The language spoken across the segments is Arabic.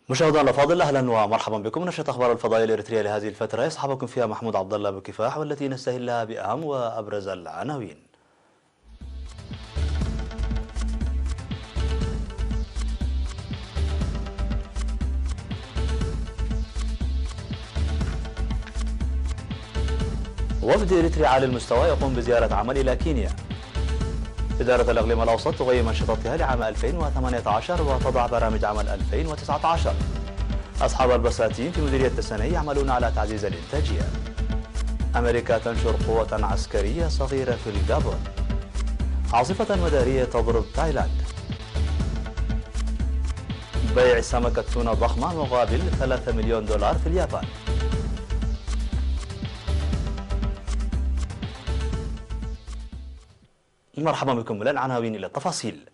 مشاهدينا الافاضل، اهلا ومرحبا بكم. نشرة اخبار الفضائيه الاريتريه لهذه الفتره يصحبكم فيها محمود عبد الله بكفاح، والتي نستهلها باهم وابرز العناوين. وفد اريتري عالي المستوى يقوم بزياره عمل الى كينيا. إدارة الإقليم الأوسط تغير أنشطتها لعام 2018 وتضع برامج عمل 2019. أصحاب البساتين في مديرية تسني يعملون على تعزيز الإنتاجية. أمريكا تنشر قوة عسكرية صغيرة في الغابون. عاصفة مدارية تضرب تايلاند. بيع سمكة تونة ضخمة مقابل 3 مليون دولار في اليابان. مرحبا بكم. الآن عناوين إلى التفاصيل.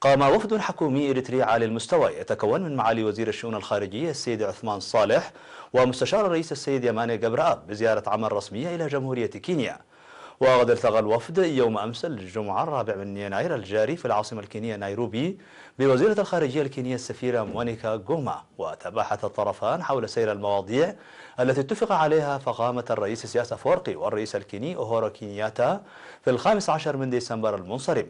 قام وفد حكومي إريتري عالي المستوى يتكون من معالي وزير الشؤون الخارجية السيد عثمان صالح ومستشار الرئيس السيد يماني جبرآب بزيارة عمل رسمية إلى جمهورية كينيا. وقد التقى الوفد يوم أمس الجمعة 4 من يناير الجاري في العاصمة الكينية نيروبي بوزيرة الخارجية الكينية السفيرة مونيكا غوما، وتباحث الطرفان حول سير المواضيع التي اتفق عليها فخامة الرئيس سياس أفورقي والرئيس الكيني أوهورو كينياتا في 15 من ديسمبر المنصرم.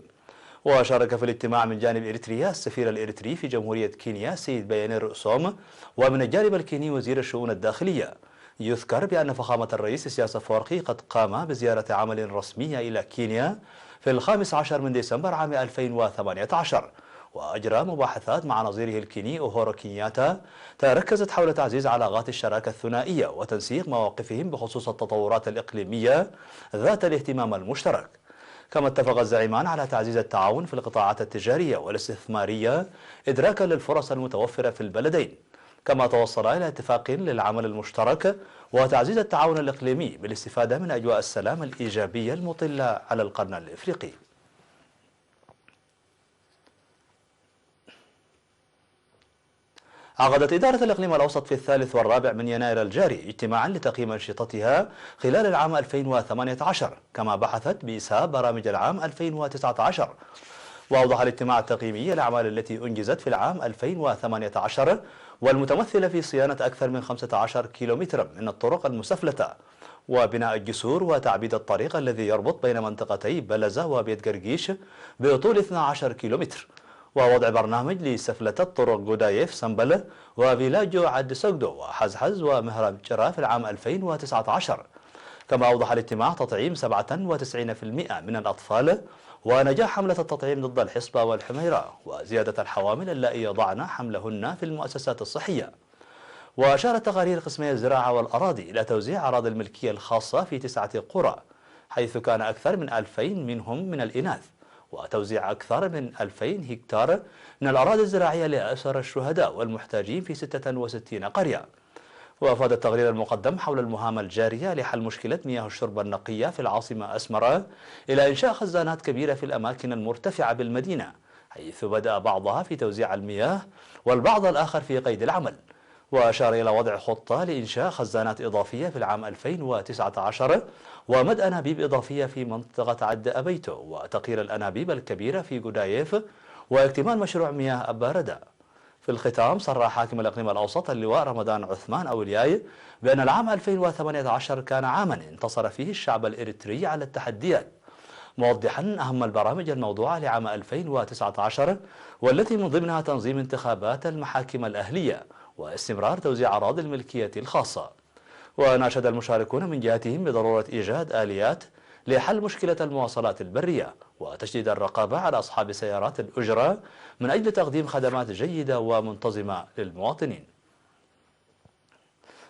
وشارك في الاجتماع من جانب إريتريا السفير الإريتري في جمهورية كينيا سيد بيانير أسوم، ومن الجانب الكيني وزير الشؤون الداخلية. يذكر بأن فخامة الرئيس سياس أفورقي قد قام بزيارة عمل رسمية إلى كينيا في 15 من ديسمبر عام 2018، وأجرى مباحثات مع نظيره الكيني أوهورو كينياتا تركزت حول تعزيز علاقات الشراكة الثنائية وتنسيق مواقفهم بخصوص التطورات الإقليمية ذات الاهتمام المشترك. كما اتفق الزعيمان على تعزيز التعاون في القطاعات التجارية والاستثمارية إدراكا للفرص المتوفرة في البلدين. كما توصلا إلى اتفاق للعمل المشترك وتعزيز التعاون الإقليمي بالاستفادة من أجواء السلام الإيجابية المطلة على القرن الإفريقي. عقدت إدارة الإقليم الأوسط في 3 و4 من يناير الجاري اجتماعا لتقييم أنشطتها خلال العام 2018، كما بحثت بإسهاب برامج العام 2019. وأوضح الاجتماع التقييمي الأعمال التي أنجزت في العام 2018 والمتمثلة في صيانة أكثر من 15 كيلومترا من الطرق المسفلتة، وبناء الجسور وتعبيد الطريق الذي يربط بين منطقتي بلزة وبيت قرقيش بطول 12 كيلومتر، ووضع برنامج لسفلة الطرق غودايف سنبلة وفيلاجو عد سوغدو وحزحز ومهرب جرا في العام 2019. كما أوضح الاجتماع تطعيم 97% من الأطفال ونجاح حملة التطعيم ضد الحصبة والحميرة وزيادة الحوامل اللائي يضعن حملهن في المؤسسات الصحية. وأشارت تقارير قسمي الزراعة والأراضي إلى توزيع أراضي الملكية الخاصة في 9 قرى، حيث كان أكثر من 2000 منهم من الإناث، وتوزيع أكثر من 2000 هكتار من الأراضي الزراعية لأسر الشهداء والمحتاجين في 66 قرية. وأفاد التقرير المقدم حول المهام الجارية لحل مشكلة مياه الشرب النقية في العاصمة أسمرة إلى إنشاء خزانات كبيرة في الأماكن المرتفعة بالمدينة، حيث بدأ بعضها في توزيع المياه والبعض الآخر في قيد العمل. وأشار إلى وضع خطة لإنشاء خزانات إضافية في العام 2019 ومد أنابيب إضافية في منطقة عد أبيتو وتقيير الأنابيب الكبيرة في غودايف واكتمال مشروع مياه أباردة. في الختام صرح حاكم الإقليم الأوسط اللواء رمضان عثمان أولياي بأن العام 2018 كان عاما انتصر فيه الشعب الإريتري على التحديات، موضحا أهم البرامج الموضوعة لعام 2019 والتي من ضمنها تنظيم انتخابات المحاكم الأهلية واستمرار توزيع أراضي الملكية الخاصة. وناشد المشاركون من جهتهم بضرورة إيجاد آليات لحل مشكلة المواصلات البرية وتشديد الرقابة على أصحاب سيارات الأجرة من أجل تقديم خدمات جيدة ومنتظمة للمواطنين.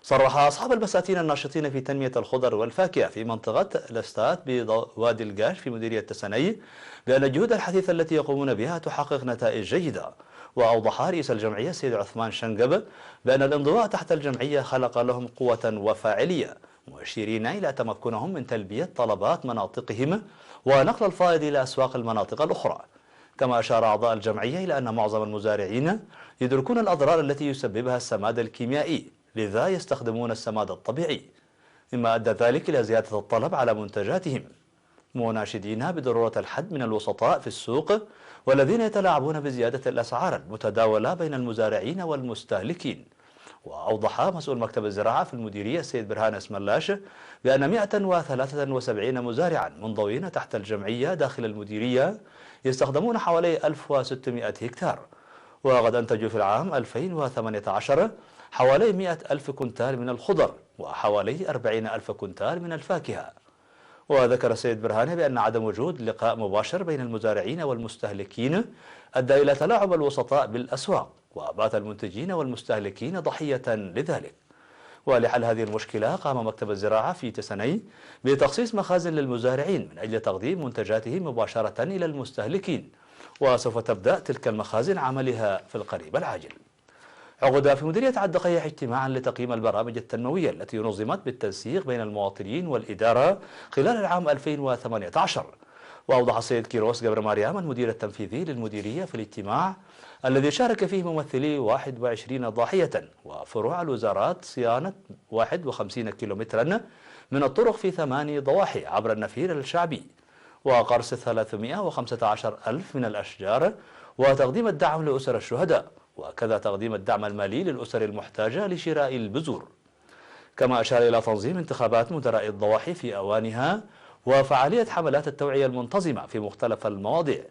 صرح أصحاب البساتين الناشطين في تنمية الخضر والفاكهة في منطقة الاستات بوادي القاش في مديرية تسني بأن الجهود الحثيثة التي يقومون بها تحقق نتائج جيدة. وأوضح رئيس الجمعية السيد عثمان شنقب بأن الانضواء تحت الجمعية خلق لهم قوة وفاعلية، مشيرين إلى تمكنهم من تلبية طلبات مناطقهم ونقل الفائض إلى أسواق المناطق الأخرى. كما أشار أعضاء الجمعية إلى أن معظم المزارعين يدركون الأضرار التي يسببها السماد الكيميائي، لذا يستخدمون السماد الطبيعي، مما أدى ذلك إلى زيادة الطلب على منتجاتهم. مناشدين بضرورة الحد من الوسطاء في السوق والذين يتلاعبون بزيادة الأسعار المتداولة بين المزارعين والمستهلكين. وأوضح مسؤول مكتب الزراعة في المديرية السيد برهان اسملاش بأن 173 مزارعا منضوين تحت الجمعية داخل المديرية يستخدمون حوالي 1600 هكتار، وقد أنتجوا في العام 2018 حوالي 100 ألف كنتال من الخضر وحوالي 40 ألف كنتال من الفاكهة. وذكر السيد برهاني بأن عدم وجود لقاء مباشر بين المزارعين والمستهلكين أدى إلى تلاعب الوسطاء بالأسواق، وبات المنتجين والمستهلكين ضحية لذلك. ولحل هذه المشكلة قام مكتب الزراعة في تسني بتخصيص مخازن للمزارعين من أجل تقديم منتجاتهم مباشرة إلى المستهلكين، وسوف تبدأ تلك المخازن عملها في القريب العاجل. عقد في مديرية الدقيق اجتماعا لتقييم البرامج التنموية التي نظمت بالتنسيق بين المواطنين والإدارة خلال العام 2018. وأوضح السيد كيروس جبر مريم المدير التنفيذي للمديرية في الاجتماع الذي شارك فيه ممثلي 21 ضاحية وفروع الوزارات صيانة 51 كيلومترا من الطرق في 8 ضواحي عبر النفير الشعبي، وقرص 315 ألف من الأشجار، وتقديم الدعم لأسر الشهداء، وكذا تقديم الدعم المالي للأسر المحتاجة لشراء البذور. كما أشار إلى تنظيم انتخابات مدراء الضواحي في أوانها وفعالية حملات التوعية المنتظمة في مختلف المواضيع،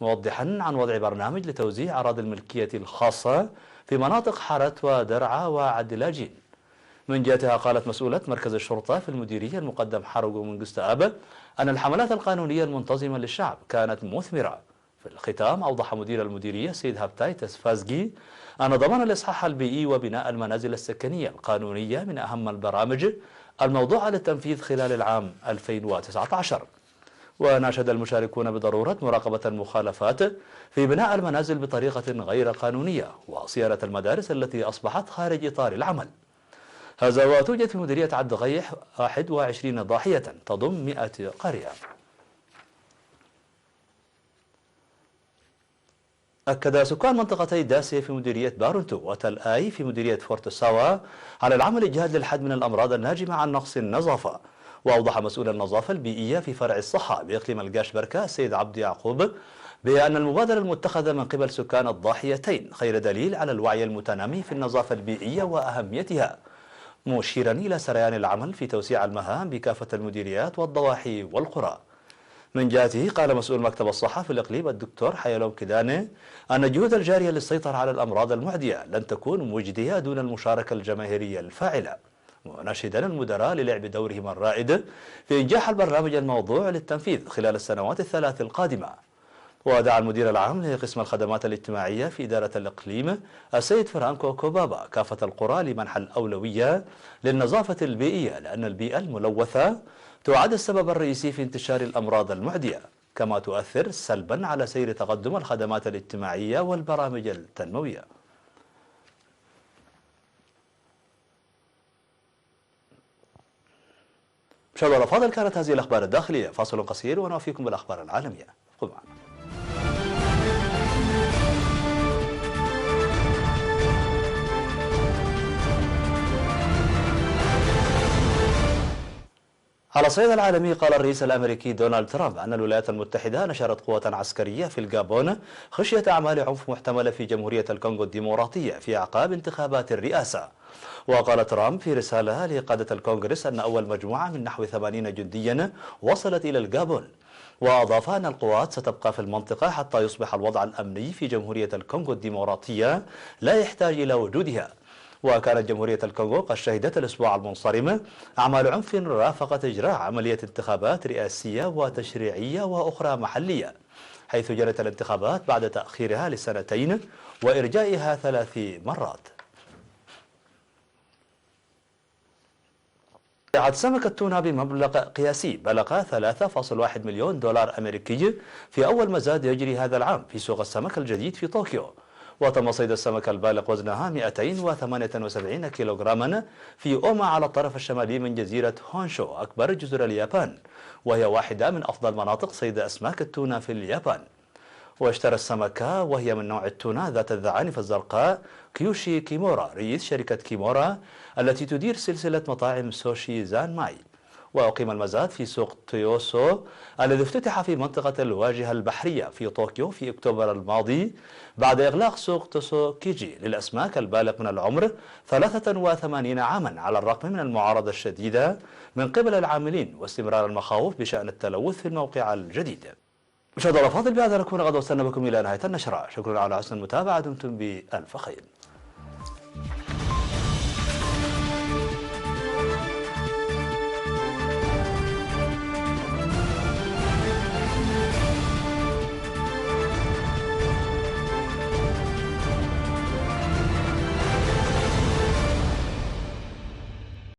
موضحا عن وضع برنامج لتوزيع أراضي الملكية الخاصة في مناطق حارة ودرعا وعدلاجين. من جهتها قالت مسؤولة مركز الشرطة في المديرية المقدم حرق منقست أب أن الحملات القانونية المنتظمة للشعب كانت مثمرة. في الختام أوضح مدير المديرية السيد هابتاي تسفازجي أن ضمان الإصحاح البيئي وبناء المنازل السكنية القانونية من أهم البرامج الموضوعة للتنفيذ خلال العام 2019. وناشد المشاركون بضرورة مراقبة المخالفات في بناء المنازل بطريقة غير قانونية وصيانة المدارس التي أصبحت خارج إطار العمل. هذا وتوجد في مديرية الدقيق 21 ضاحية تضم 100 قرية. أكد سكان منطقتي داسية في مديرية بارونتو وتل آي في مديرية فورت ساوا على العمل الجاد للحد من الأمراض الناجمة عن نقص النظافة. وأوضح مسؤول النظافة البيئية في فرع الصحة بإقليم القاش بركة السيد عبد يعقوب بأن المبادرة المتخذة من قبل سكان الضاحيتين خير دليل على الوعي المتنامي في النظافة البيئية وأهميتها، مشيرا إلى سريان العمل في توسيع المهام بكافة المديريات والضواحي والقرى. من جهته قال مسؤول مكتب الصحة في الإقليم الدكتور حيالوم كداني أن الجهود الجارية للسيطرة على الأمراض المعدية لن تكون مجدية دون المشاركة الجماهيرية الفاعلة، وناشدا المدراء للعب دورهم الرائد في إنجاح البرنامج الموضوع للتنفيذ خلال السنوات الثلاث القادمة. ودعا المدير العام لقسم الخدمات الاجتماعية في إدارة الإقليم السيد فرانكو كوبابا كافة القرى لمنح الأولوية للنظافة البيئية، لأن البيئة الملوثة تعد السبب الرئيسي في انتشار الأمراض المعدية، كما تؤثر سلبا على سير تقدم الخدمات الاجتماعية والبرامج التنموية. مشاهدينا الأفاضل، كانت هذه الأخبار الداخلية. فاصل قصير ونوافيكم بالأخبار العالمية. خذوا معنا. على الصعيد العالمي، قال الرئيس الأمريكي دونالد ترامب أن الولايات المتحدة نشرت قوة عسكرية في الغابون خشية أعمال عنف محتملة في جمهورية الكونغو الديمقراطية في أعقاب انتخابات الرئاسة. وقال ترامب في رسالة لقادة الكونغرس أن أول مجموعة من نحو 80 جنديا وصلت إلى الغابون، وأضاف أن القوات ستبقى في المنطقة حتى يصبح الوضع الأمني في جمهورية الكونغو الديمقراطية لا يحتاج إلى وجودها. وكانت جمهورية الكونغو قد شهدت الأسبوع المنصرم أعمال عنف رافقت إجراء عملية انتخابات رئاسية وتشريعية وأخرى محلية، حيث جرت الانتخابات بعد تأخيرها لسنتين وإرجائها 3 مرات. بيعت سمك التونة بمبلغ قياسي بلغ 3.1 مليون دولار أمريكي في أول مزاد يجري هذا العام في سوق السمك الجديد في طوكيو. وتم صيد السمك البالغ وزنها 278 كيلوغراما في أوما على الطرف الشمالي من جزيرة هونشو أكبر جزر اليابان، وهي واحدة من أفضل مناطق صيد أسماك التونة في اليابان. واشترى السمكة وهي من نوع التونة ذات الزعانف الزرقاء كيوشي كيمورا رئيس شركة كيمورا التي تدير سلسلة مطاعم سوشي زان ماي. وأقيم المزاد في سوق تويوسو الذي افتتح في منطقة الواجهة البحرية في طوكيو في أكتوبر الماضي بعد إغلاق سوق توسوكيجي للأسماك البالغ من العمر 83 عاما على الرغم من المعارضة الشديدة من قبل العاملين واستمرار المخاوف بشأن التلوث في الموقع الجديد. مشاهدينا الأفاضل، بهذا نكون قد وصلنا بكم إلى نهاية النشرة. شكرا على حسن المتابعة، دمتم بألف خير.